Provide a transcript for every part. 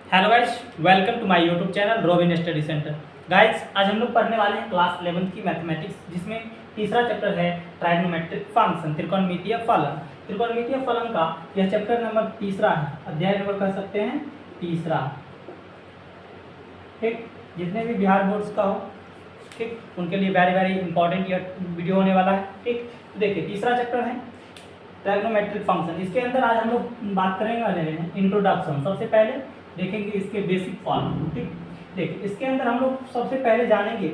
Hello guys, welcome to my YouTube channel Robin study centre. Guys, आज हम लोग पढ़ने वाले हैं क्लास 11th की मैथमेटिक्स, जिसमें तीसरा चैप्टर है ट्राइगोनोमेट्रिक फंक्शन, त्रिकोणमितीय फलन। त्रिकोणमितीय फलन का यह चैप्टर नंबर तीसरा है, अध्याय नंबर कह सकते हैं तीसरा। ठीक, जितने भी बिहार बोर्ड्स का हो, ठीक, उनके लिए वेरी वेरी इंपॉर्टेंट यह वीडियो होने वाला है। ठीक, तो देखिए तीसरा चैप्टर है ट्राइगोनोमेट्रिक फंक्शन। इसके अंदर आज हम लोग बात करेंगे वाले हैं इंट्रोडक्शन। सबसे पहले देखेंगे इसके बेसिक फॉर्म। ठीक, देखिए इसके अंदर हम लोग सबसे पहले जानेंगे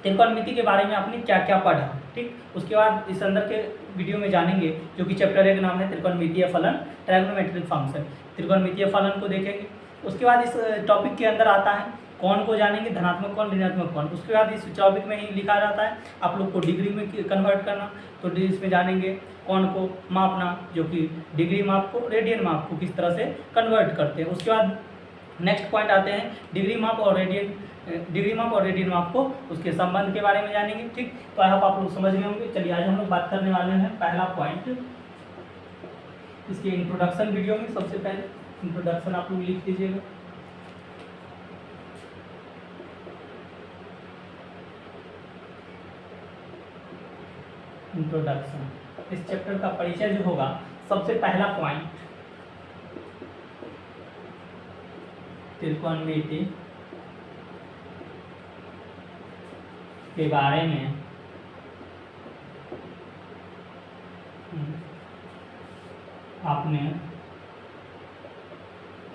त्रिकोणमिति के बारे में आपने क्या क्या पढ़ा। ठीक, उसके बाद इस अंदर के वीडियो में जानेंगे जो कि चैप्टर 1 नाम है त्रिकोणमितीय फलन, ट्राइगोनोमेट्रिक फंक्शन। त्रिकोणमितीय फलन को देखेंगे। उसके बाद इस टॉपिक के अंदर आता है कौन को जानेंगे, धनात्मक कौन, ऋणात्मक कौन। उसके बाद इस टॉपिक में ही लिखा रहता है आप लोग को डिग्री में कन्वर्ट करना, तो इसमें जानेंगे कौन को मापना, जो कि डिग्री माप को रेडियन माप को किस तरह से कन्वर्ट करते हैं। उसके बाद नेक्स्ट पॉइंट आते हैं डिग्री माप और रेडियन माप को, उसके संबंध के बारे में जानेंगे। ठीक, तो आप लोग समझ गए होंगे। चलिए आज हम लोग बात करने वाले हैं पहला पॉइंट इसके इंट्रोडक्शन वीडियो में। सबसे पहले इंट्रोडक्शन आप लोग लिख दीजिएगा। इंट्रोडक्शन, इस चैप्टर का परिचय जो होगा, सबसे पहला पॉइंट त्रिकोणमिति के बारे में आपने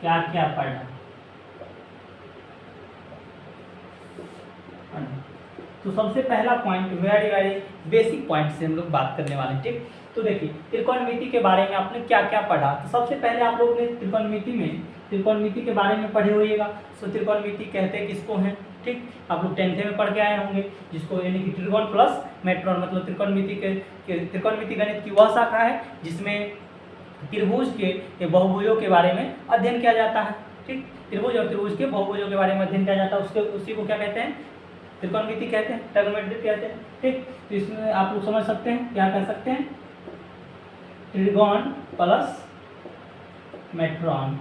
क्या क्या पढ़ा। तो सबसे पहला point very very basic point से हम लोग बात करने वाले हैं। ठीक, तो देखिए त्रिकोणमिति के बारे में आपने क्या क्या पढ़ा। तो सबसे पहले आप लोगों ने त्रिकोणमिति के बारे में पढ़े होइएगा। सो त्रिकोणमिति कहते हैं किसको हैं। ठीक, आप लोग 10th में पढ़ के आए होंगे, जिसको यानी कि त्रिकोण प्लस मेट्रोन, मतलब त्रिकोणमिति गणित की वह शाखा है जिसमें त्रिभुज के बहुभुजों के बारे में अध्ययन किया जाता है। ठीक, त्रिभुज और त्रिभुज के बहुभुजों के बारे में अध्ययन किया जाता है, उसी को क्या कहते हैं, त्रिकोणमिति कहते हैं, ट्राइगोनोमेट्रिक कहते हैं। ठीक, तो इसमें आप लोग समझ सकते हैं, क्या कह सकते हैं, त्रिकोण प्लस मेट्रॉन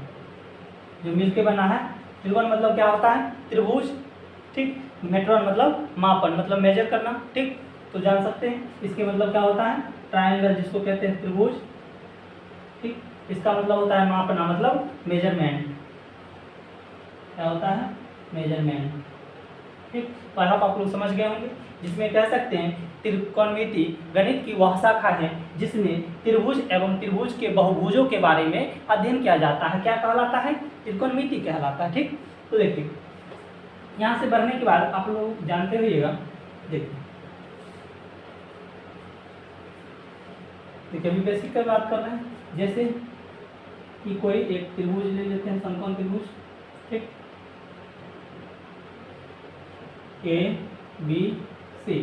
जो मिलके बना है। त्रिकोण मतलब क्या होता है, त्रिभुज। ठीक, मेट्रॉन मतलब मापन, मतलब मेजर करना। ठीक, तो जान सकते हैं इसके मतलब क्या होता है, ट्रायंगल जिसको कहते हैं त्रिभुज। ठीक, इसका मतलब होता है मापना, मतलब मेजरमेंट। क्या होता है, मेजरमेंट। ठीक, तो आप लोग समझ गए होंगे, जिसमें कह सकते हैं त्रिकोणमिति गणित की वह शाखा है जिसमें त्रिभुज एवं त्रिभुज के बहुभुजों के बारे में अध्ययन किया जाता है। क्या कहलाता है, त्रिकोणमिति कहलाता है। ठीक, तो देखिए यहाँ से बढ़ने के बाद आप लोग जानते होइएगा। देखिए अभी बेसिक का बात कर रहे हैं, जैसे कि कोई एक त्रिभुज ले लेते हैं, समकोण त्रिभुज। ठीक, ए बी सी,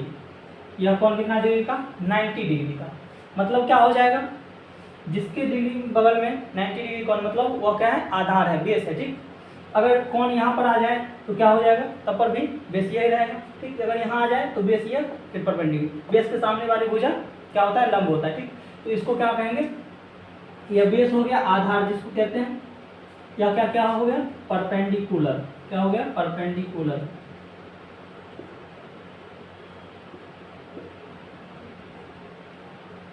यह कोण कितना डिग्री का, 90 डिग्री का। मतलब क्या हो जाएगा, जिसके डिग्री बगल में 90 डिग्री कोण, मतलब वह क्या है, आधार है, बेस है। ठीक, अगर कोण यहाँ पर आ जाए तो क्या हो जाएगा, तब पर भी बेस यही रहेगा। ठीक, अगर यहाँ आ जाए तो बेस यह, फिर परपेंडिकुलर। बेस के सामने वाली भुजा क्या होता है, लंब होता है। ठीक, तो इसको क्या कहेंगे, यह बेस हो गया, आधार जिसको कहते हैं, या क्या क्या हो गया, परपेंडिकुलर। क्या हो गया, परपेंडिकुलर।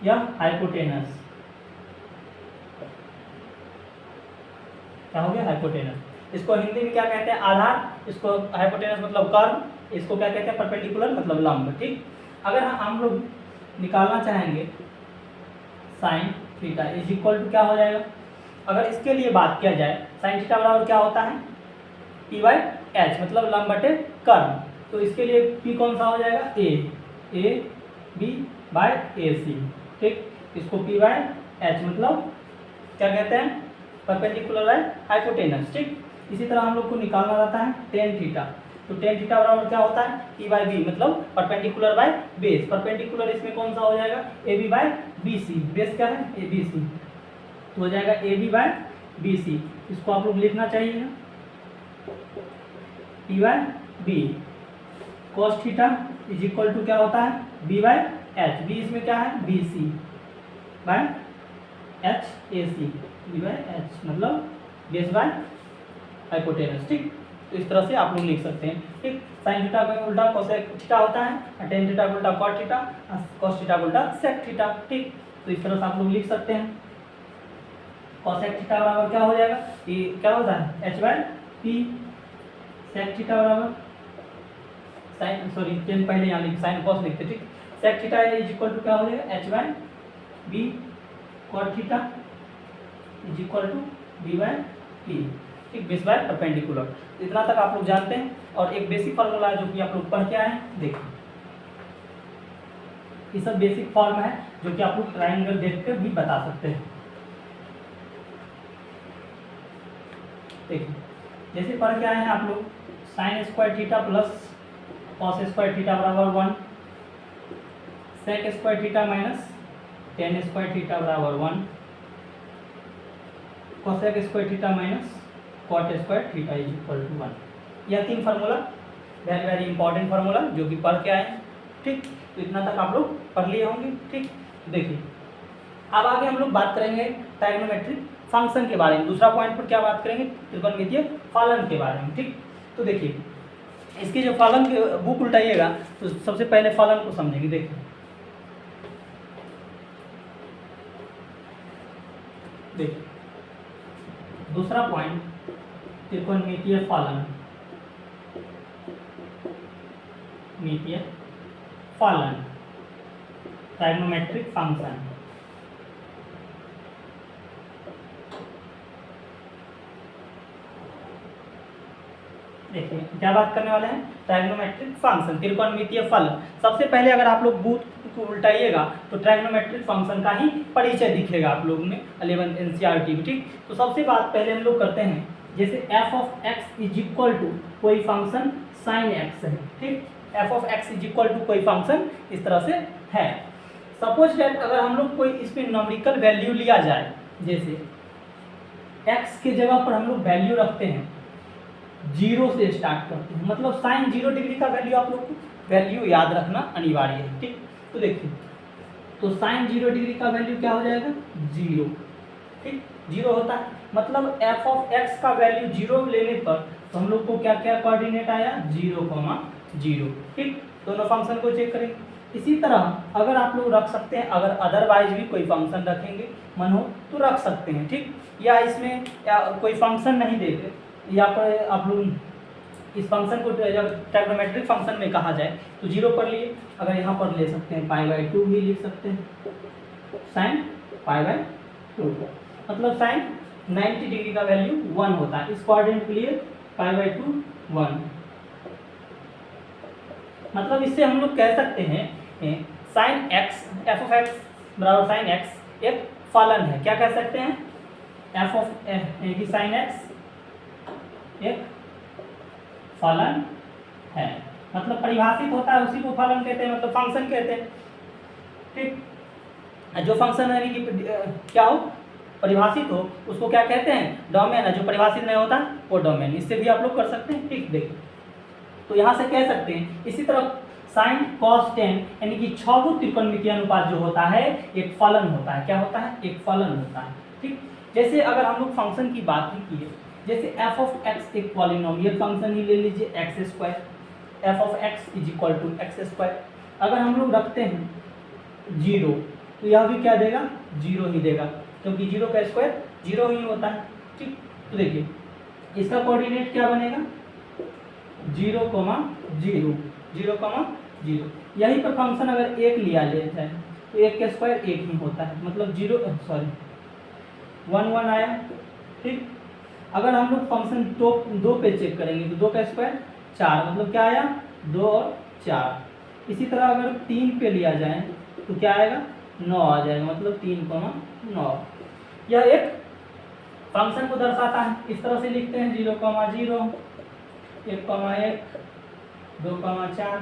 या हाइपोटेनस। क्या हो गया, हाइपोटेनस। इसको हिंदी में क्या कहते हैं, आधार। इसको हाइपोटेनस मतलब कर्व। इसको क्या कहते हैं, परपेंडिकुलर मतलब लंब। ठीक, अगर हम लोग निकालना चाहेंगे sine theta is equal to क्या हो जाएगा, अगर इसके लिए बात किया जाए, साइन थीटा बराबर क्या होता है, पी बाई एच, मतलब लंब बटे कर्व। तो इसके लिए पी कौन सा हो जाएगा, ए बी बाय ए सी। ठीक, इसको पी बाय एच मतलब क्या कहते हैं, परपेंडिकुलर बाय हाइपोटेनस। ठीक, इसी तरह हम लोग को निकालना रहता है टेन थीटा। तो टेन थीटा बराबर क्या होता है, ई बाय बी, मतलब परपेंडिकुलर बाय बेस। परपेंडिकुलर इसमें कौन सा हो जाएगा, A B by B C. Base क्या है, ए बी सी, तो हो जाएगा A B by B C. इसको आप लोग लिखना चाहिए P by B. Cos theta is equal to क्या होता है, बी बाय एच। बी इसमें क्या है, B C by H A C, B by H मतलब बेस बाय हाइपोटेनस। ठीक, तो इस तरह से आप लोग लिख सकते हैं। ठीक, साइन थीटा का उल्टा कोसेक थीटा होता है, और टेन थीटा का उल्टा कॉट थीटा, कॉस थीटा का उल्टा सेक थीटा। ठीक, तो इस तरह से आप लोग लिख सकते हैं। कोसेक थीटा बराबर क्या हो जाएगा, ये क्या होता है h/p, सेक थीटा बराबर साइन, सॉरी टेन पहले यहाँ लिख साइन कॉस लिखते। ठीक, sec theta is equal to क्या हो जाएगा h/b cot theta is equal to b/p। ठीक, बेस बाय परपेंडिकुलर। इतना तक आप लोग जानते हैं। और एक बेसिक फार्मूला है जो कि आप लोग पढ़ के आए हैं, देखिए ये सब बेसिक फॉर्म है जो कि आप लोग ट्रायंगल देख कर भी बता सकते हैं। देखिए जैसे पढ़ के आए हैं आप लोग, sine square theta plus cos square theta बराबर 1, sec square theta minus tan square theta बराबर 1, cosec square theta minus cot square theta is equal to 1। यह 3 formula very very important formula जो कि पढ़ के आए हैं। ठीक, तो इतना तक आप लोग पढ़ लिए होंगे। ठीक, देखिए अब आगे हम लोग बात करेंगे ट्रायगोनोमेट्रिक फंक्शन के बारे में। दूसरा पॉइंट पर क्या बात करेंगे, त्रिकोणमितीय फलन के बारे में। ठीक, तो देखिए इसके जो फलन के बुक उल्टाइएगा तो सबसे पहले फलन को समझेंगे। देखिए दूसरा पॉइंट त्रिकोणमितीय फलन, मितीय फलन, ट्रायगोनोमेट्रिक फंक्शन। देखिए क्या बात करने वाले हैं, ट्रायगोनोमेट्रिक फंक्शन, त्रिकोणमितीय फलन। सबसे पहले अगर आप लोग बूथ को उल्टाइएगा तो ट्रायगोनोमेट्रिक फंक्शन का ही परिचय दिखेगा आप लोगों में 11th NCERT में। ठीक, तो सबसे बात पहले हम लोग करते हैं, जैसे f(x) इज इक्वल टू कोई फंक्शन sin x है। ठीक, f(x) इज इक्वल टू कोई फंक्शन इस तरह से है। सपोज दैट अगर हम लोग कोई इसमें नॉमेरिकल वैल्यू लिया जाए, जैसे x के जगह पर हम लोग वैल्यू रखते हैं 0 से स्टार्ट करते हैं, मतलब साइन 0 डिग्री का वैल्यू आप लोग को वैल्यू याद रखना अनिवार्य है। ठीक, तो देखिए तो साइन 0 डिग्री का वैल्यू क्या हो जाएगा 0। ठीक, 0 होता है, मतलब f(x) का वैल्यू 0 लेने पर तो हम लोग को क्या क्या कोऑर्डिनेट आया 0,0। ठीक, दोनों फंक्शन को चेक करेंगे। इसी तरह अगर आप लोग रख सकते हैं, अगर अदरवाइज भी कोई फंक्शन रखेंगे मन हो तो रख सकते हैं। ठीक, या इसमें या कोई फंक्शन नहीं देते, या पर आप लोग इस फंक्शन को जब ट्रायगोनोमेट्रिक फंक्शन में कहा जाए तो 0 पर लिए, अगर यहाँ पर ले सकते हैं π/2 भी लिख सकते हैं, साइन π/2, मतलब साइन 90 डिग्री का वैल्यू 1 होता है। इस कोऑर्डिनेट के लिए π/2 1, मतलब इससे हम लोग कह सकते हैं साइन x f(x) बराबर साइन x एक फलन है। क्या कह सकते हैं, साइन x एक फलन है, मतलब परिभाषित होता है उसी को फलन कहते हैं, मतलब फंक्शन कहते हैं। ठीक, जो फंक्शन है कि क्या हो परिभाषित हो उसको क्या कहते हैं डोमेन है, जो परिभाषित नहीं होता वो डोमेन। इससे भी आप लोग कर सकते हैं। ठीक, देखिए तो यहाँ से कह सकते हैं। इसी तरह साइन कॉस टेन यानी कि 6 गुण त्रिकोणमितीय अनुपात जो होता है एक फलन होता है। क्या होता है, एक फलन होता है। ठीक, जैसे अगर हम लोग फंक्शन की बात ही किए, जैसे f(x) एक पॉलिनोमियल फंक्शन ही ले लीजिए x², f(x) is equal to x²। अगर हम लोग रखते हैं 0 तो यह भी क्या देगा 0 ही देगा, क्योंकि 0 का स्क्वायर 0 ही होता है। ठीक, तो देखिए इसका कोऑर्डिनेट क्या बनेगा 0,0, 0,0। यहीं पर फंक्शन अगर 1 लिया जाए तो 1 का स्क्वायर 1 ही होता है, मतलब 1 1 आया। ठीक, अगर हम लोग फंक्शन 2 पे चेक करेंगे तो 2 का स्क्वायर 4, मतलब क्या आया 2 और 4। इसी तरह अगर 3 पे लिया जाए तो क्या आएगा 9 आ जाएगा, मतलब 3,9। यह एक फंक्शन को दर्शाता है। इस तरह से लिखते हैं 0,0, 1,1, 2,4,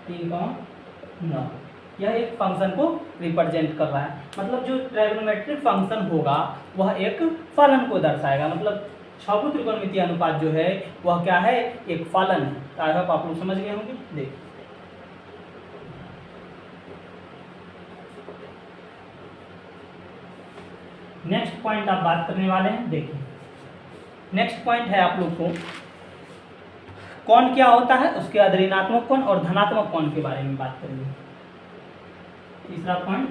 3,9। यह एक फंक्शन को रिप्रेजेंट कर रहा है, मतलब जो ट्रायगोनोमेट्रिक फंक्शन होगा वह एक फलन को दर्शाएगा, मतलब 6 गुण त्रिकोणमितीय अनुपात जो है वह क्या है एक फलन है। तो आई होप आप लोग समझ गए होंगे। देखिए नेक्स्ट पॉइंट आप बात करने वाले हैं। देखिए नेक्स्ट पॉइंट है आप लोग को कौन क्या होता है, उसके बाद ऋणात्मक कौन और धनात्मक कौन के बारे में बात करेंगे। तीसरा पॉइंट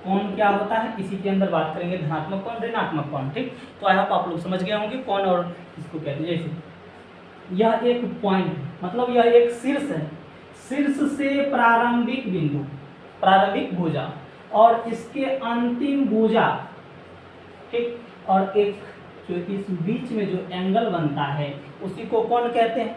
कौन क्या होता है, इसी के अंदर बात करेंगे धनात्मक कौन ऋणात्मक कौन। ठीक, तो आई होप आप लोग समझ गए होंगे कौन और किसको कहते हैं। जैसे यह एक पॉइंट मतलब यह एक शीर्ष है, शीर्ष से प्रारंभिक बिंदु प्रारंभिक भुजा और इसके अंतिम भुजा, ठीक, और एक जो इस बीच में जो एंगल बनता है उसी को कौन कहते हैं।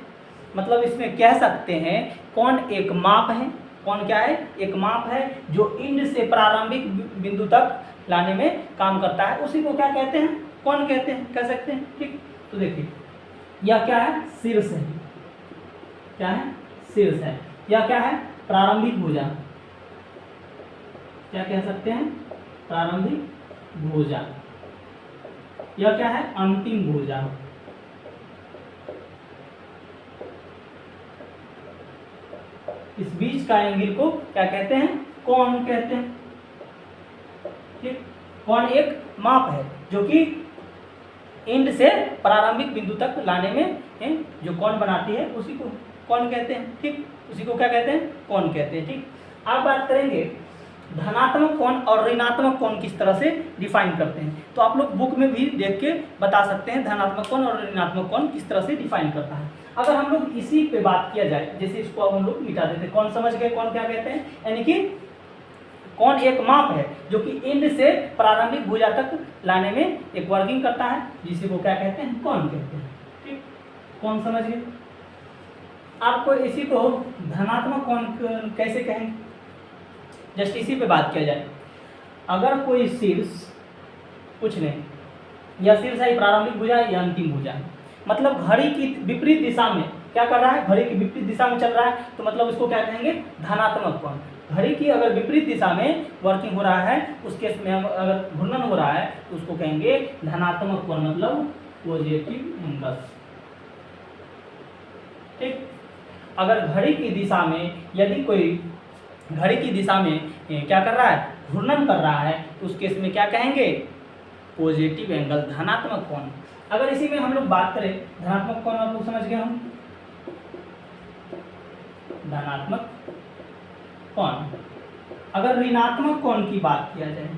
मतलब इसमें कह सकते हैं कौन एक माप है, कौन क्या है, एक माप है जो इंड से प्रारंभिक बिंदु तक लाने में काम करता है, उसी को क्या कहते हैं, कौन कहते हैं, कह सकते हैं। ठीक, तो देखिए यह क्या है, शीर्ष है, क्या है, शीर्ष है। यह क्या है, प्रारंभिक भुजा, क्या कह सकते हैं, प्रारंभिक भुजा। यह क्या है, अंतिम भुजा। इस बीच का एंगल को क्या कहते हैं, कोण कहते हैं। ठीक, कोण एक माप है जो कि एंड से प्रारंभिक बिंदु तक लाने में जो कोण बनाती है उसी को कोण कहते हैं। ठीक, उसी को क्या कहते हैं, कोण कहते हैं। ठीक, अब बात करेंगे धनात्मक कोण और ऋणात्मक कोण किस तरह से डिफाइन करते हैं। तो आप लोग बुक में भी देख के बता सकते हैं धनात्मक कोण और ऋणात्मक कोण किस तरह से डिफाइन करता है। अगर हम लोग इसी पे बात किया जाए, जैसे इसको अब हम लोग मिटा देते हैं, कौन समझ गए कौन क्या कहते हैं, यानी कि कौन एक माप है जो कि एंड से प्रारंभिक भुजा तक लाने में एक वर्किंग करता है, जिसे वो क्या कहते हैं, कौन कहते हैं। ठीक, कौन समझ गए। आपको इसी को धनात्मक कोण कैसे कहेंगे, जस्ट इसी पे बात किया जाए। अगर कोई शीर्ष, कुछ नहीं, यह शीर्ष है, प्रारंभिक भुजा या अंतिम भुजा, मतलब घड़ी की विपरीत दिशा में क्या कर रहा है, घड़ी की विपरीत दिशा में चल रहा है, तो मतलब उसको क्या कहेंगे, धनात्मक कोण। घड़ी की अगर विपरीत दिशा में वर्किंग हो रहा है, उस केस में हम अगर घूर्णन हो रहा है तो उसको कहेंगे धनात्मक कोण, मतलब पॉजिटिव एंगल। ठीक, अगर घड़ी की दिशा में यदि कोई घड़ी की दिशा में क्या कर रहा है, घूर्णन कर रहा है, तो उस केस में क्या कहेंगे, पॉजिटिव एंगल, धनात्मक कोण। अगर इसी में हम लोग बात करें धनात्मक कोण, आप लोग समझ गए हम, धनात्मक कोण। अगर ऋणात्मक कोण की बात किया जाए,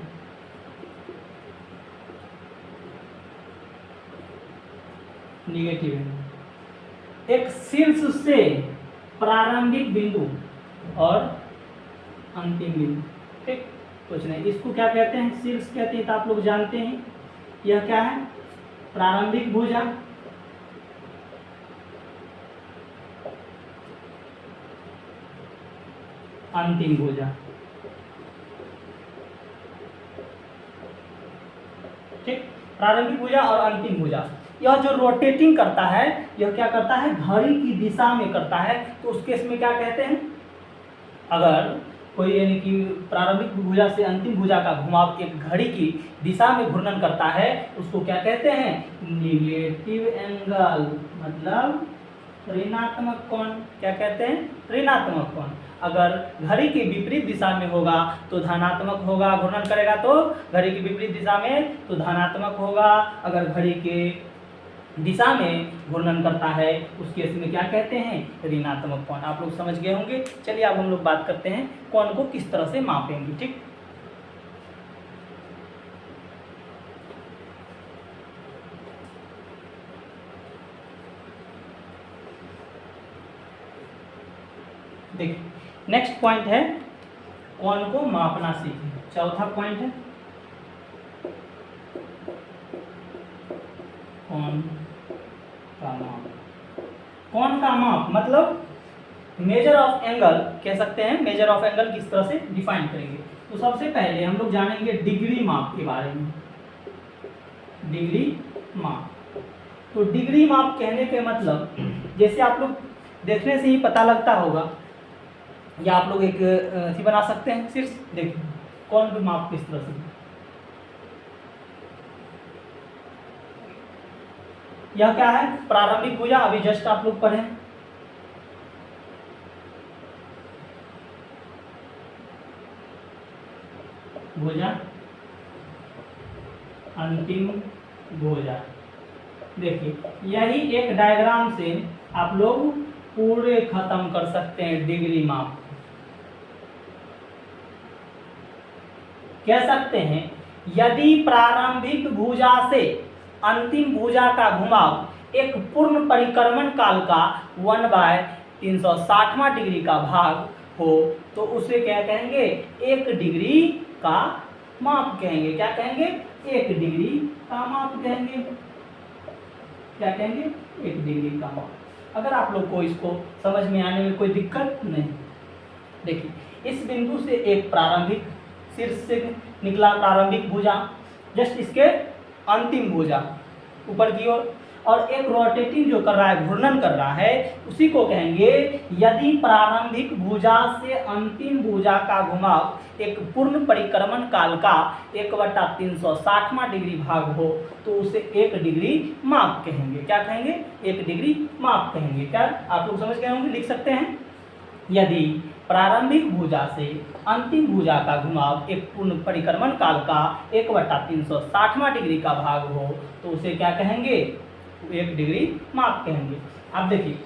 निगेटिव एंगल, एक शीर्ष से प्रारंभिक बिंदु और अंतिम बिंदु। ठीक, कुछ नहीं, इसको क्या कहते हैं, शीर्ष कहते हैं, तो आप लोग जानते हैं। यह क्या है, प्रारंभिक भुजा, अंतिम भुजा। ठीक, प्रारंभिक भुजा और अंतिम भुजा। यह जो रोटेटिंग करता है, यह क्या करता है, घड़ी की दिशा में करता है, तो उस केस में क्या कहते हैं, अगर कोई यानी कि प्रारंभिक भुजा से अंतिम भुजा का घुमाव एक घड़ी की दिशा में घूर्णन करता है, उसको क्या कहते हैं, निगेटिव एंगल, मतलब ऋणात्मक कोण। क्या कहते हैं, ऋणात्मक कोण। अगर घड़ी की विपरीत दिशा में होगा तो धनात्मक होगा, घूर्णन करेगा तो घड़ी की विपरीत दिशा में तो धनात्मक होगा। अगर घड़ी के दिशा में घूर्णन करता है उस केस में क्या कहते हैं, ऋणात्मक कोण। आप लोग समझ गए होंगे। चलिए अब हम लोग बात करते हैं कोण को किस तरह से मापेंगे। ठीक, देखिए नेक्स्ट पॉइंट है कोण को मापना सीखें। चौथा पॉइंट है कोण का माप। कोण का माप मतलब मेजर ऑफ एंगल कह सकते हैं। मेजर ऑफ एंगल किस तरह से डिफाइन करेंगे, तो सबसे पहले हम लोग जानेंगे डिग्री माप के बारे में। डिग्री माप, तो डिग्री माप कहने के मतलब जैसे आप लोग देखने से ही पता लगता होगा, या आप लोग एक थी बना सकते हैं शीर्ष। देखिए कोण का माप किस तरह से, यह क्या है, प्रारंभिक भुजा, अभी जस्ट आप लोग पढ़े, भुजा, अंतिम भुजा। देखिए यही एक डायग्राम से आप लोग पूरे खत्म कर सकते हैं डिग्री माप। कह सकते हैं यदि प्रारंभिक भुजा से अंतिम भुजा का घुमाव एक पूर्ण परिक्रमण काल का 1/360वां डिग्री का भाग हो तो उसे क्या कहेंगे, 1 डिग्री का माप कहेंगे। क्या कहेंगे, 1 डिग्री का माप कहेंगे। क्या कहेंगे, 1 डिग्री का माप। अगर आप लोग को इसको समझ में आने में कोई दिक्कत नहीं, देखिए इस बिंदु से एक प्रारंभिक शीर्ष से निकला प्रारंभिक भुजा, जस्ट इसके अंतिम भुजा ऊपर की ओर, और एक रोटेटिंग जो कर रहा है, घूर्णन कर रहा है, उसी को कहेंगे यदि प्रारंभिक भुजा से अंतिम भुजा का घुमाव एक पूर्ण परिक्रमण काल का 1/360वां डिग्री भाग हो तो उसे 1 डिग्री माप कहेंगे। क्या कहेंगे, 1 डिग्री माप कहेंगे। क्या आप लोग समझ गए होंगे, लिख सकते हैं। यदि प्रारंभिक भुजा से अंतिम भुजा का घुमाव एक पूर्ण परिक्रमण काल का 1/360वां डिग्री का भाग हो तो उसे क्या कहेंगे, 1 डिग्री माप कहेंगे। अब देखिए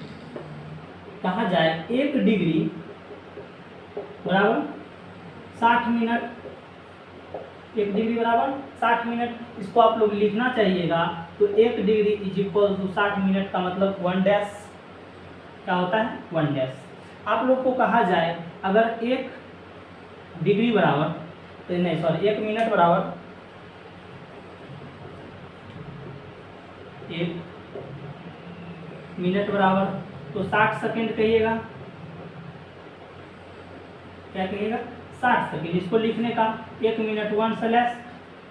कहा जाए 1 डिग्री बराबर 60 मिनट, 1 डिग्री बराबर 60 मिनट, इसको आप लोग लिखना चाहिएगा। तो 1 degree is equal to 60 minute का मतलब 1 डैश क्या होता है, 1 डैश। आप लोग को कहा जाए अगर 1 डिग्री बराबर तो नहीं सॉरी 1 मिनट बराबर 1 मिनट बराबर तो 60 सेकेंड कहिएगा। क्या कहिएगा, 60 सेकेंड। इसको लिखने का 1 मिनट 1 स्लैश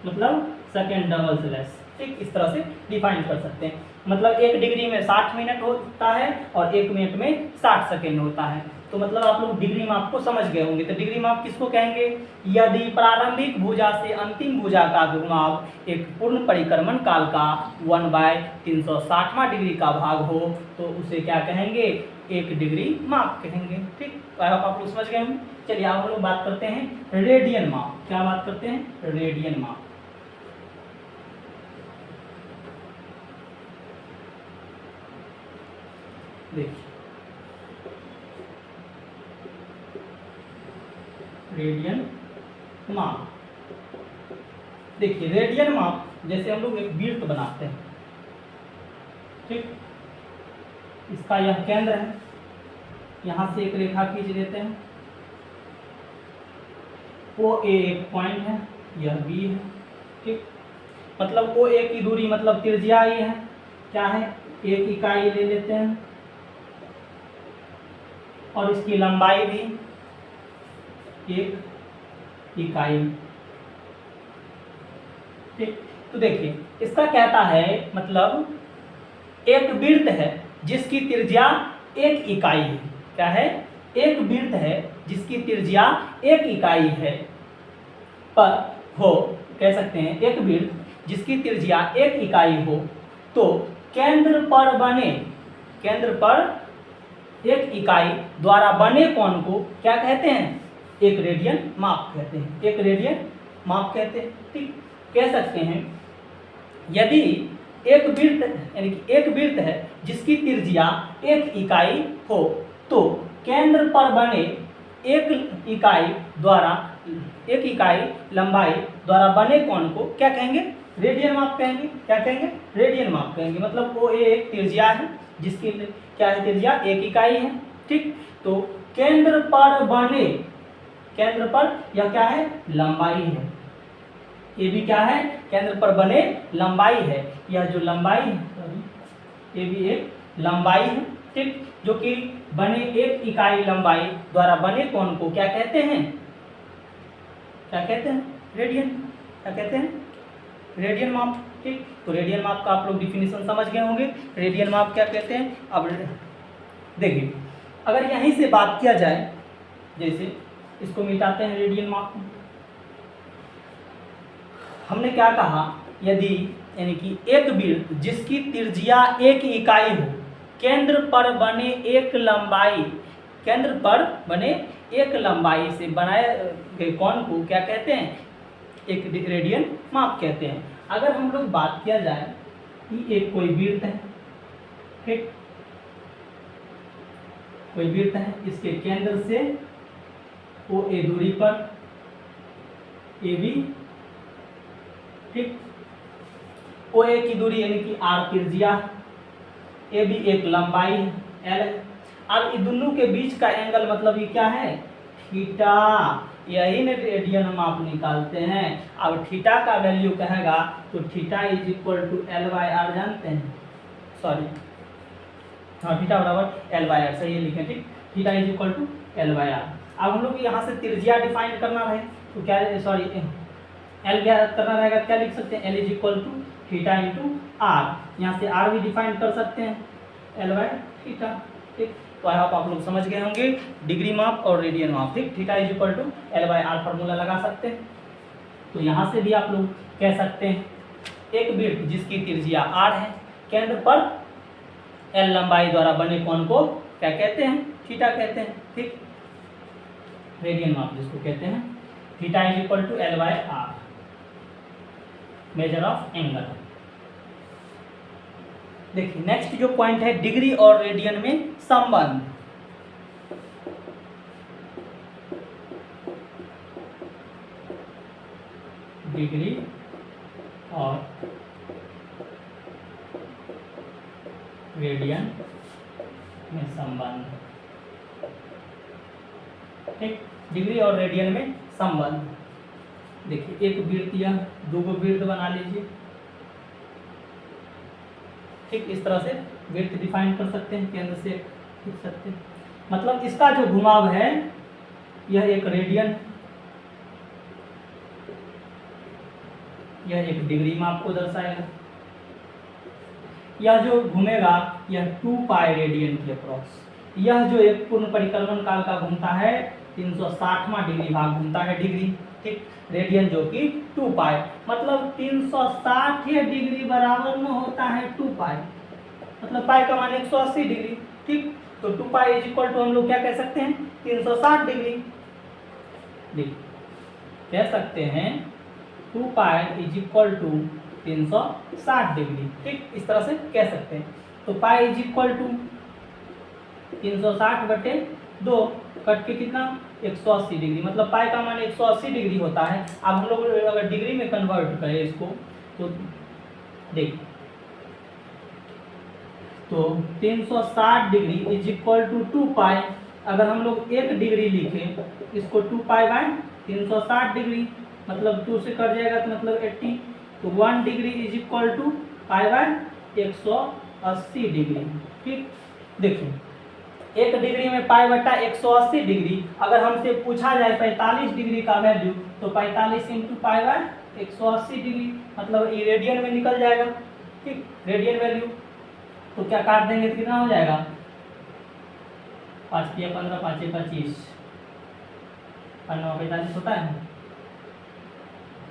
मतलब सेकेंड डबल स्लैश, ठीक इस तरह से डिफाइन कर सकते हैं। मतलब 1 डिग्री में 60 मिनट होता है और 1 मिनट में 60 सेकेंड होता है। तो मतलब आप लोग डिग्री माप को समझ गए होंगे। तो डिग्री माप किसको कहेंगे, यदि प्रारंभिक भुजा से अंतिम भुजा का घुमाव एक पूर्ण परिक्रमण काल का 1/360वां डिग्री का भाग हो तो उसे क्या कहेंगे, 1 डिग्री माप कहेंगे। ठीक, आप लोग समझ गए होंगे। चलिए आप लोग बात करते हैं रेडियन माप। क्या बात करते हैं, रेडियन माप। देखिए रेडियन माप, देखिए रेडियन माप जैसे हम लोग एक वृत्त बनाते हैं, ठीक, इसका यह केंद्र है, यहां से एक रेखा खींच देते हैं, ओ ए एक पॉइंट है, यह बी है, ठीक, मतलब ओ ए की दूरी मतलब त्रिज्या ही है, क्या है, 1 इकाई ले लेते हैं और इसकी लंबाई भी 1 इकाई, ठीक। तो देखिए इसका कहता है मतलब एक वृत्त है जिसकी त्रिज्या 1 इकाई है। क्या है, एक वृत्त है जिसकी त्रिज्या 1 इकाई है, पर हो कह सकते हैं एक वृत्त जिसकी त्रिज्या 1 इकाई हो तो केंद्र पर 1 इकाई द्वारा बने कोण को क्या कहते हैं, 1 रेडियन माप कहते हैं। 1 रेडियन माप कहते हैं, ठीक। कह सकते हैं यदि एक वृत्त यानी कि एक वृत्त है जिसकी त्रिज्या 1 इकाई हो तो केंद्र पर बने 1 इकाई लंबाई द्वारा बने कोण को क्या कहेंगे, रेडियन माप कहेंगे। क्या कहेंगे, रेडियन माप कहेंगे। मतलब वो एक त्रिज्या है जिसकी क्या है, त्रिज्या 1 इकाई है, ठीक। तो केंद्र पर यह क्या है, लंबाई है। ये भी क्या है, केंद्र पर बने लंबाई है। यह जो लंबाई है ये भी एक लंबाई है, ठीक, जो कि बने 1 इकाई लंबाई द्वारा बने कोण को क्या कहते हैं, क्या कहते हैं, रेडियन। क्या कहते हैं, रेडियन माप, ठीक। तो रेडियन माप का आप लोग डिफिनीशन समझ गए होंगे। रेडियन माप क्या कहते हैं। अब देखिए अगर यहीं से बात किया जाए, जैसे इसको मिटाते हैं रेडियन माप, हमने क्या कहा, यदि यानी कि एक वृत्त जिसकी त्रिज्या 1 इकाई हो, केंद्र पर बने एक लंबाई से बनाए गए कोण को क्या कहते हैं, एक रेडियन माप कहते हैं। अगर हम लोग बात किया जाए कि एक कोई वृत्त है, ठीक, कोई वृत्त है, इसके केंद्र से ओ ए दूरी पर ए बी, ठीक, ओ ए की दूरी यानी कि आर त्रिज्या, ए बी एक लंबाई एल। अब इन दोनों के बीच का एंगल मतलब ये क्या है, थीटा, यही ने रेडियन हम आप निकालते हैं। अब थीटा का वैल्यू कहेगा तो theta is equal to L by R, जानते हैं, सॉरी हाँ थीटा बराबर एल बाई आर, सही है लिखें, ठीक, theta is equal to L by R. अब हम लोग यहाँ से त्रिज्या डिफाइन करना है तो क्या, सॉरी एल क्या करना रहेगा, क्या लिख सकते हैं, L is equal to theta into R, यहाँ से आर भी डिफाइन कर सकते हैं एल बाई थीटा, ठीक। तो आप लोग समझ गए होंगे डिग्री माप और रेडियन माप, ठीक। Theta is equal to L by R formula लगा सकते हैं। तो यहाँ से भी आप लोग कह सकते हैं एक वृत्त जिसकी त्रिज्या आर है, केंद्र पर एल लंबाई द्वारा बने कोण को क्या कहते हैं, थीटा कहते हैं, ठीक। रेडियन माप जिसको कहते हैं, theta is equal to L by R, measure of angle. देखिए नेक्स्ट जो पॉइंट है डिग्री और रेडियन में संबंध। डिग्री और रेडियन में संबंध, ठीक, डिग्री और रेडियन में संबंध। देखिए एक वृत्त या दो वृत्त बना लीजिए, ठीक, इस तरह से वृत्त डिफाइन कर सकते हैं, केंद्र से लिख सकते हैं। मतलब इसका जो घुमाव है यह एक रेडियन, यह एक डिग्री माप को दर्शाएगा। यह जो घूमेगा यह 2 पाई रेडियन के अप्रॉक्स। यह जो एक पूर्ण परिक्रमण काल का घूमता है 360वां डिग्री भाग घूमता है डिग्री, ठीक। रेडियन जो कि 2 पाई, मतलब 360 डिग्री बराबर में होता है 2 पाई, मतलब पाई का मान 180 डिग्री, ठीक। तो 2 पाई इज इक्वल टू हम लोग क्या कह सकते हैं, 360 डिग्री, कह सकते हैं 2 pi is equal to 360 degree, ठीक, इस तरह से कह सकते हैं। तो पाई इज इक्वल टू 360 बटे 2 कट के कितना 180 डिग्री, मतलब पाई का मान 180 डिग्री होता है। अब हम लोग अगर डिग्री में कन्वर्ट करें इसको तो देखिए, तो 360 डिग्री इज इक्वल टू 2 पाई। अगर हम लोग 1 डिग्री लिखें इसको 2 पाई बाय 360 डिग्री, मतलब 2 से कट जाएगा तो मतलब 80, तो 1 degree is equal to pi by 180 degree, ठीक। देखिए 1 डिग्री में पाई बटा 180 डिग्री, अगर हमसे पूछा जाए 45 डिग्री का वैल्यू तो 45 इंटू पाई बाय 180 डिग्री, मतलब ये रेडियन में निकल जाएगा, ठीक, रेडियन वैल्यू। तो क्या काट देंगे तो कितना हो जाएगा, 5 या 15, 5 या 25, 45 होता है,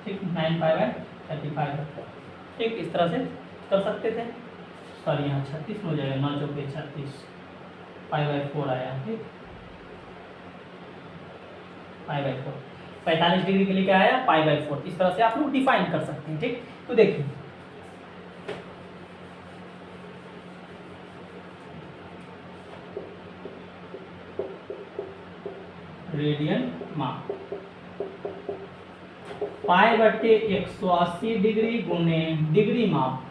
ठीक, 9 पाई बाय 35, ठीक, इस तरह से कर सकते थे। सॉरी यहाँ 36 हो जाएगा, 9 चौके 36, पाई बाय 4 आया, ठीक, पाई बाय 4, 45 डिग्री के लिए क्या आया, पाई बाय 4। इस तरह से आप लोग डिफाइन कर सकते हैं, ठीक। तो देखिए रेडियन माप पाई बटे 180 डिग्री गुने डिग्री माप,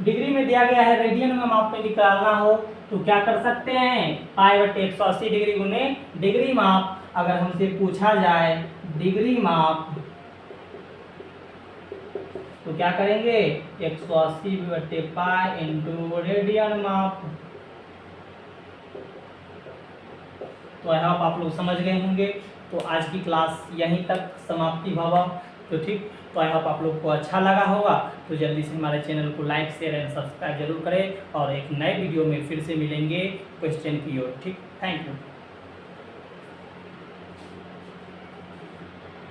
डिग्री में दिया गया है, रेडियन में माप में निकालना हो तो क्या कर सकते हैं, पाई बटे 180 डिग्री गुने डिग्री माप। अगर हमसे पूछा जाए डिग्री माप तो क्या करेंगे, 180 बटे पाई इंटू रेडियन माप। तो आप लोग समझ गए होंगे। तो आज की क्लास यहीं तक समाप्ति भवा, तो ठीक। तो आई होप आप लोग को अच्छा लगा होगा। तो जल्दी से हमारे चैनल को लाइक शेयर एंड सब्सक्राइब जरूर करें और एक नए वीडियो में फिर से मिलेंगे क्वेश्चन की ओर, ठीक। Thank you.